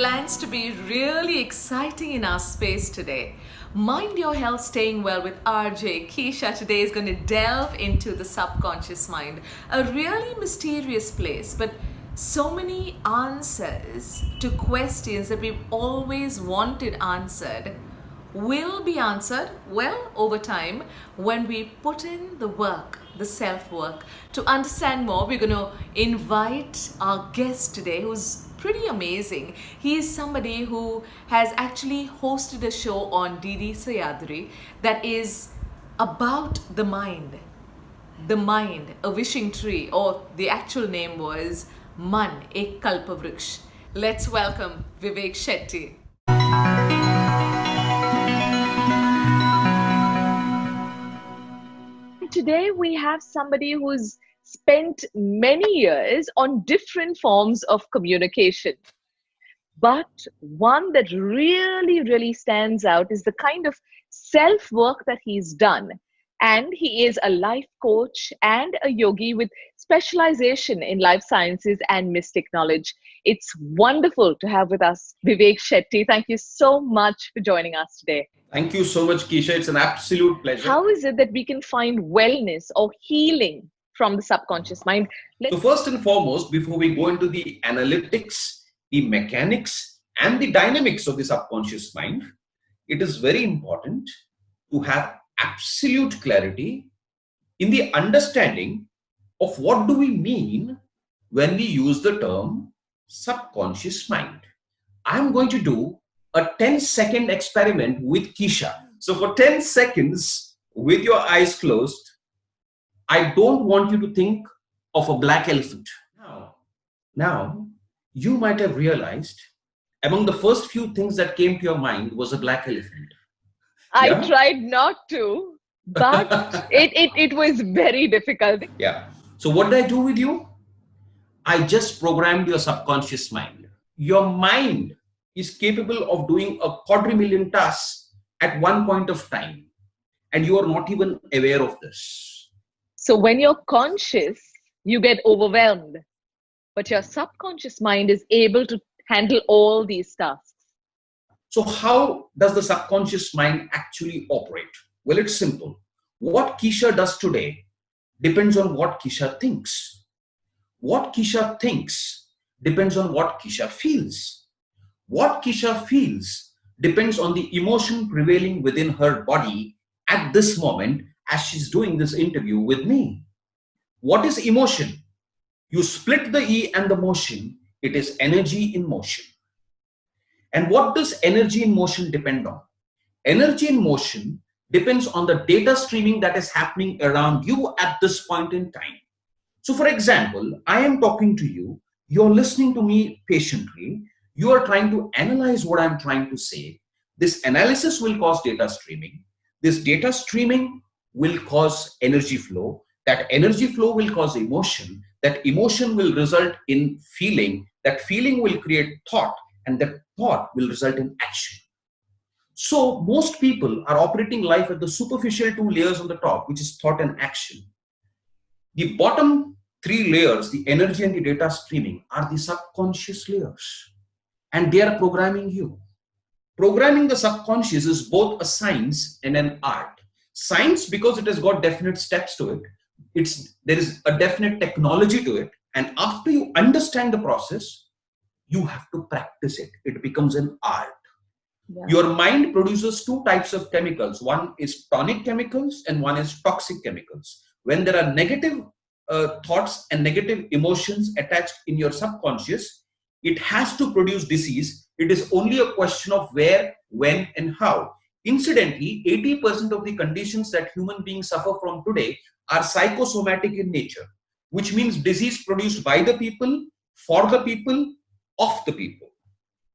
plans to be really exciting in our space today. Mind Your Health Staying Well with RJ Keisha today is going to delve into the subconscious mind, a really mysterious place, but so many answers to questions that we've always wanted answered will be answered well over time when we put in the work, the self-work. To understand more, we're going to invite our guest today who's pretty amazing. He is somebody who has actually hosted a show on DD Sayadri that is about the mind. The mind, a wishing tree, or the actual name was Man, Ek Kalpavriksha. Let's welcome Viveck Shettyy. Today we have somebody who's spent many years on different forms of communication. But one that really stands out is the kind of self-work that he's done. And he is a life coach and a yogi with specialization in life sciences and mystic knowledge. It's wonderful to have with us Viveck Shettyy. Thank you so much for joining us today. Thank you so much, Keisha. It's an absolute pleasure. How is it that we can find wellness or healing from the subconscious mind? So first and foremost, before we go into the analytics, the mechanics, and the dynamics of the subconscious mind, it is very important to have absolute clarity in the understanding of what do we mean when we use the term subconscious mind. I'm going to do a 10-second experiment with Keisha. So for 10 seconds, with your eyes closed, I don't want you to think of a black elephant. Now, you might have realized among the first few things that came to your mind was a black elephant. I tried not to, but it was very difficult. Yeah. So what did I do with you? I just programmed your subconscious mind. Your mind is capable of doing a 250,000 tasks at one point of time. And you are not even aware of this. So when you're conscious, you get overwhelmed. But your subconscious mind is able to handle all these tasks. So how does the subconscious mind actually operate? Well, it's simple. What Keisha does today depends on what Keisha thinks. What Keisha thinks depends on what Keisha feels. What Keisha feels depends on the emotion prevailing within her body at this moment as she's doing this interview with me. What is emotion? You split the E and the motion, it is energy in motion. And what does energy in motion depend on? Energy in motion depends on the data streaming that is happening around you at this point in time. So for example, I am talking to you, you're listening to me patiently, you are trying to analyze what I'm trying to say. This analysis will cause data streaming. This data streaming will cause energy flow. That energy flow will cause emotion. That emotion will result in feeling. That feeling will create thought. And that thought will result in action. So most people are operating life at the superficial two layers on the top, which is thought and action. The bottom three layers, the energy and the data streaming, are the subconscious layers. And they are programming you. Programming the subconscious is both a science and an art. Science because it has got definite steps to it. There is a definite technology to it. And after you understand the process, you have to practice it. It becomes an art. Yeah. Your mind produces two types of chemicals. One is tonic chemicals and one is toxic chemicals. When there are negative thoughts and negative emotions attached in your subconscious, it has to produce disease. It is only a question of where, when, and how. Incidentally, 80% of the conditions that human beings suffer from today are psychosomatic in nature, which means disease produced by the people, for the people, of the people.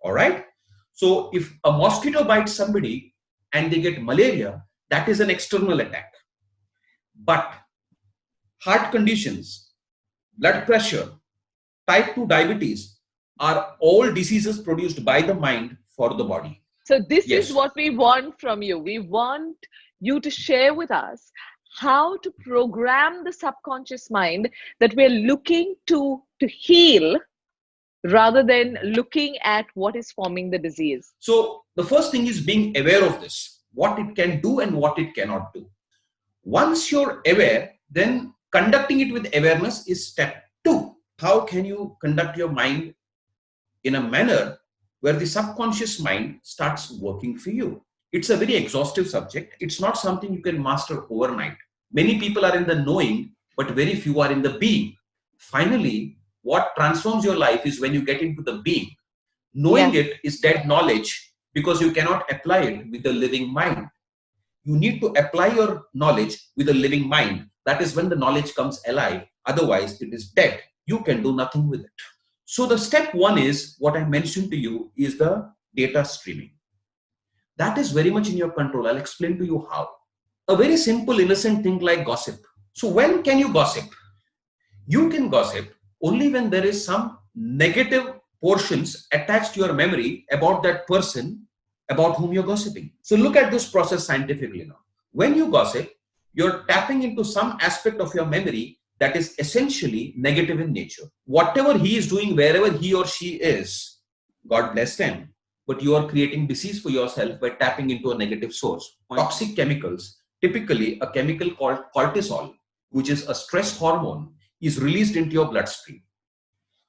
All right? So if a mosquito bites somebody and they get malaria, that is an external attack. But heart conditions, blood pressure, type 2 diabetes are all diseases produced by the mind for the body. So this is what we want from you. We want you to share with us how to program the subconscious mind that we're looking to heal rather than looking at what is forming the disease? So the first thing is being aware of this, what it can do and what it cannot do. Once you're aware, then conducting it with awareness is step 2. How can you conduct your mind in a manner where the subconscious mind starts working for you? It's a very exhaustive subject. It's not something you can master overnight. Many people are in the knowing, but very few are in the being. Finally, what transforms your life is when you get into the being. Knowing it is dead knowledge because you cannot apply it with the living mind. You need to apply your knowledge with a living mind. That is when the knowledge comes alive. Otherwise, it is dead. You can do nothing with it. So the step 1 is what I mentioned to you is the data streaming. That is very much in your control. I'll explain to you how. A very simple, innocent thing like gossip. So when can you gossip? You can gossip only when there is some negative portions attached to your memory about that person about whom you're gossiping. So look at this process scientifically now. When you gossip, you're tapping into some aspect of your memory that is essentially negative in nature. Whatever he is doing, wherever he or she is, God bless them. But you are creating disease for yourself by tapping into a negative source. Toxic chemicals, typically a chemical called cortisol, which is a stress hormone, is released into your bloodstream.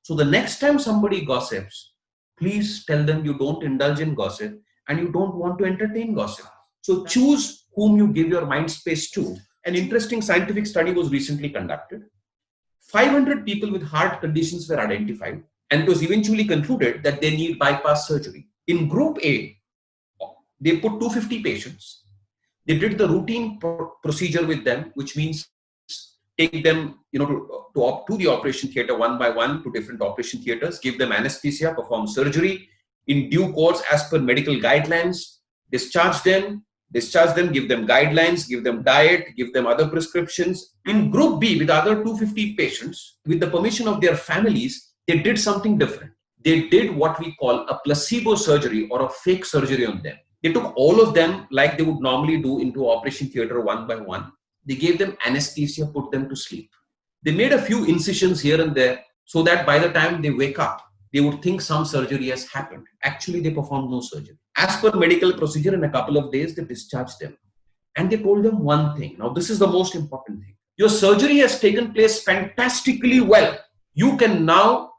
So the next time somebody gossips, please tell them you don't indulge in gossip and you don't want to entertain gossip. So choose whom you give your mind space to. An interesting scientific study was recently conducted. 500 people with heart conditions were identified, and it was eventually concluded that they need bypass surgery. In group A, they put 250 patients. They did the routine procedure with them, which means take them to the operation theater one by one to different operation theaters, give them anesthesia, perform surgery in due course as per medical guidelines, discharge them, give them guidelines, give them diet, give them other prescriptions. In group B, with other 250 patients, with the permission of their families, they did something different. They did what we call a placebo surgery or a fake surgery on them. They took all of them like they would normally do into operation theater one by one. They gave them anesthesia, put them to sleep. They made a few incisions here and there so that by the time they wake up, they would think some surgery has happened. Actually, they performed no surgery. As per medical procedure, in a couple of days, they discharged them. And they told them one thing. Now, this is the most important thing. Your surgery has taken place fantastically well. You can now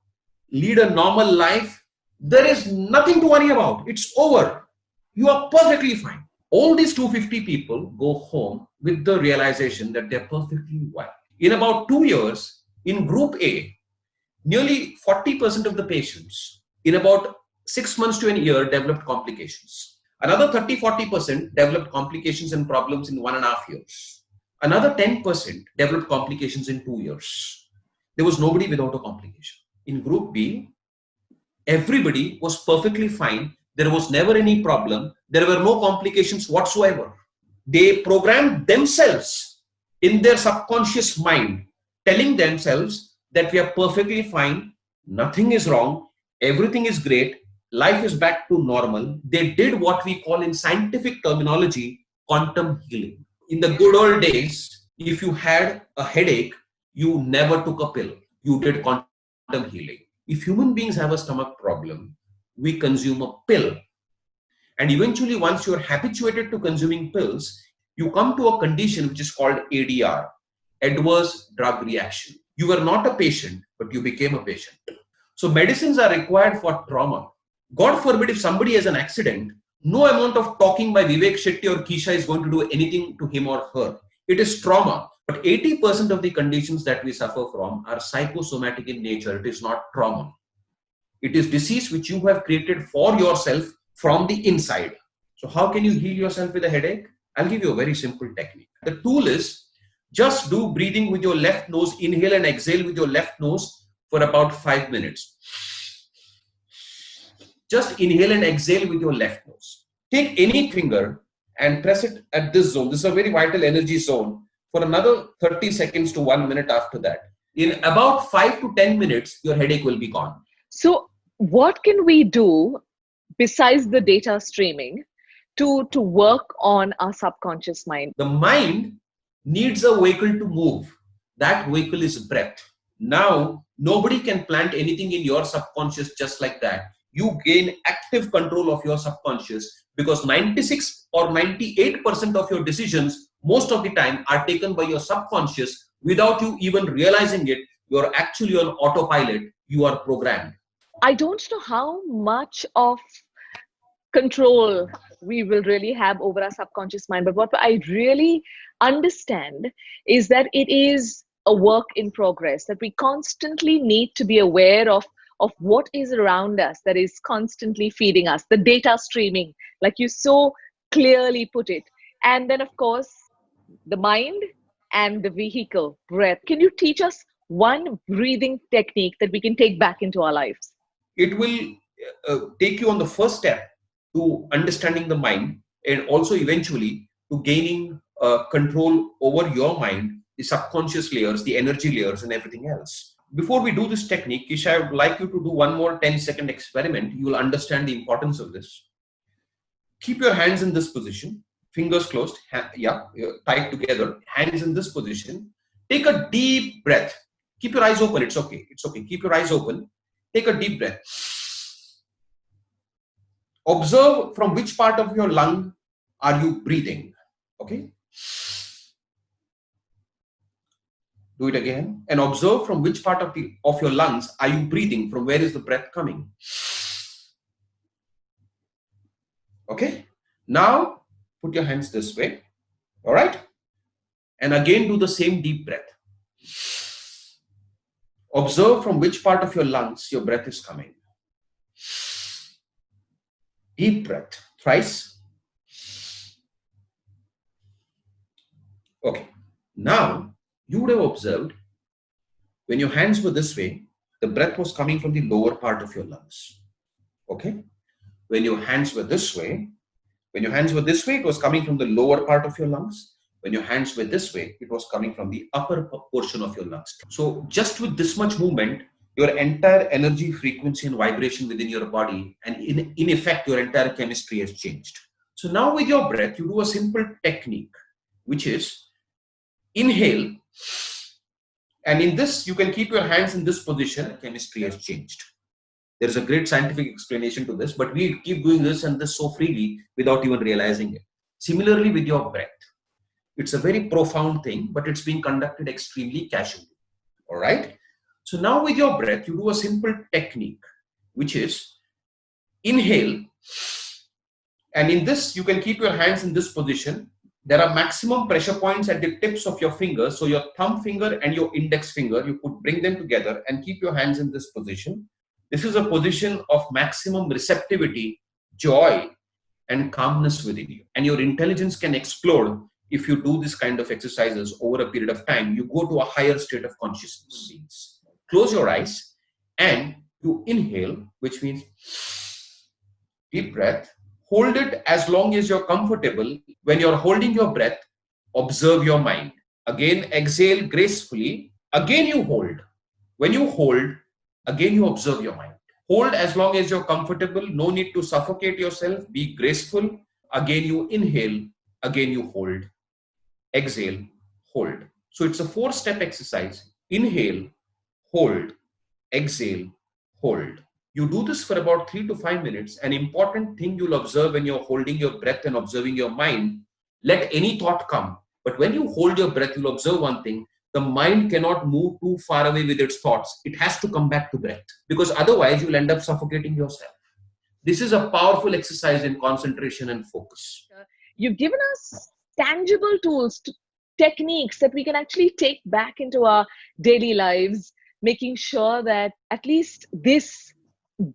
lead a normal life. There is nothing to worry about. It's over. You are perfectly fine. All these 250 people go home with the realization that they're perfectly well. In about 2 years, in group A, nearly 40% of the patients in about 6 months to a year developed complications. Another 30-40% developed complications and problems in 1.5 years. Another 10% developed complications in 2 years. There was nobody without a complication. In group B, everybody was perfectly fine. There was never any problem. There were no complications whatsoever. They programmed themselves in their subconscious mind, telling themselves that we are perfectly fine, nothing is wrong, everything is great, life is back to normal. They did what we call in scientific terminology, quantum healing. In the good old days, if you had a headache, you never took a pill. You did quantum healing. If human beings have a stomach problem, we consume a pill. And eventually, once you're habituated to consuming pills, you come to a condition which is called ADR, adverse drug reaction. You were not a patient, but you became a patient. So medicines are required for trauma. God forbid if somebody has an accident, no amount of talking by Viveck Shettyy or Keisha is going to do anything to him or her. It is trauma. But 80% of the conditions that we suffer from are psychosomatic in nature. It is not trauma. It is disease which you have created for yourself from the inside. So how can you heal yourself with a headache? I'll give you a very simple technique. The tool is just do breathing with your left nose, inhale and exhale with your left nose for about 5 minutes. Just inhale and exhale with your left nose. Take any finger and press it at this zone. This is a very vital energy zone for another 30 seconds to 1 minute after that. In about 5 to 10 minutes, your headache will be gone. So what can we do besides the data streaming to work on our subconscious mind? The mind needs a vehicle to move. That vehicle is breath. Now, nobody can plant anything in your subconscious just like that. You gain active control of your subconscious because 96 or 98% of your decisions most of the time are taken by your subconscious without you even realizing it. You're actually on autopilot. You are programmed. I don't know how much of control we will really have over our subconscious mind. But what I really understand is that it is a work in progress, that we constantly need to be aware of what is around us that is constantly feeding us, the data streaming, like you so clearly put it. And then, of course, the mind and the vehicle, breath. Can you teach us one breathing technique that we can take back into our lives? It will take you on the first step to understanding the mind and also eventually to gaining control over your mind, the subconscious layers, the energy layers, and everything else. Before we do this technique, Kisha, I would like you to do one more 10-second experiment. You will understand the importance of this. Keep your hands in this position, fingers closed, tight together, hands in this position. Take a deep breath. Keep your eyes open. It's okay. It's okay. Keep your eyes open. Take a deep breath. Observe from which part of your lung are you breathing. Okay. Do it again and observe from which part of your lungs are you breathing. From where is the breath coming? Okay. Now put your hands this way. All right. And again do the same deep breath. Observe from which part of your lungs your breath is coming. Deep breath, thrice. Okay. Now, you would have observed when your hands were this way, the breath was coming from the lower part of your lungs. Okay. When your hands were this way, it was coming from the lower part of your lungs. When your hands were this way, it was coming from the upper portion of your lungs. So just with this much movement, your entire energy, frequency, and vibration within your body, and in effect, your entire chemistry has changed. So now with your breath, you do a simple technique, which is inhale. And in this, you can keep your hands in this position. Chemistry has changed. There's a great scientific explanation to this, but we keep doing this and this so freely without even realizing it. Similarly with your breath. It's a very profound thing, but it's being conducted extremely casually. All right. So now with your breath, you do a simple technique, which is inhale. And in this, you can keep your hands in this position. There are maximum pressure points at the tips of your fingers. So your thumb finger and your index finger, you could bring them together and keep your hands in this position. This is a position of maximum receptivity, joy, and calmness within you. And your intelligence can explode if you do this kind of exercises over a period of time. You go to a higher state of consciousness. Close your eyes and you inhale, which means deep breath. Hold it as long as you're comfortable. When you're holding your breath, observe your mind. Again, exhale gracefully. Again, you hold. When you hold, again, you observe your mind. Hold as long as you're comfortable. No need to suffocate yourself. Be graceful. Again, you inhale. Again, you hold. Exhale, hold. So it's a 4-step exercise. Inhale, hold, exhale, hold. You do this for about 3 to 5 minutes. An important thing you'll observe when you're holding your breath and observing your mind, let any thought come. But when you hold your breath, you'll observe one thing. The mind cannot move too far away with its thoughts. It has to come back to breath because otherwise you'll end up suffocating yourself. This is a powerful exercise in concentration and focus. You've given us tangible tools, techniques that we can actually take back into our daily lives, making sure that at least this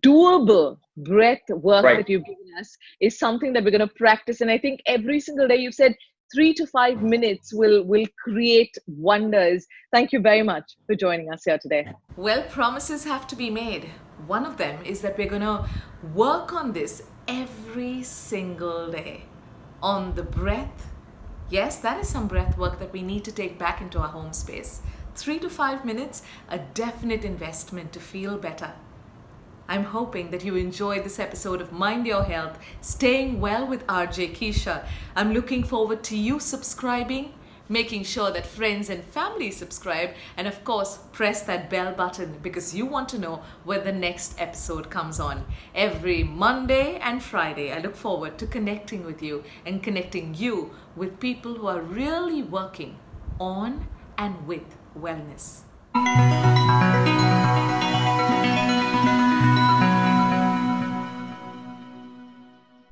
doable breath work that you've given us is something that we're going to practice. And I think every single day, you've said 3 to 5 minutes will create wonders. Thank you very much for joining us here today. Well, promises have to be made. One of them is that we're going to work on this every single day. On the breath. Yes, that is some breath work that we need to take back into our home space. 3 to 5 minutes, a definite investment to feel better. I'm hoping that you enjoyed this episode of Mind Your Health, Staying Well with RJ Keisha. I'm looking forward to you subscribing, making sure that friends and family subscribe, and of course, press that bell button because you want to know when the next episode comes on. Every Monday and Friday, I look forward to connecting with you and connecting you with people who are really working on and with wellness.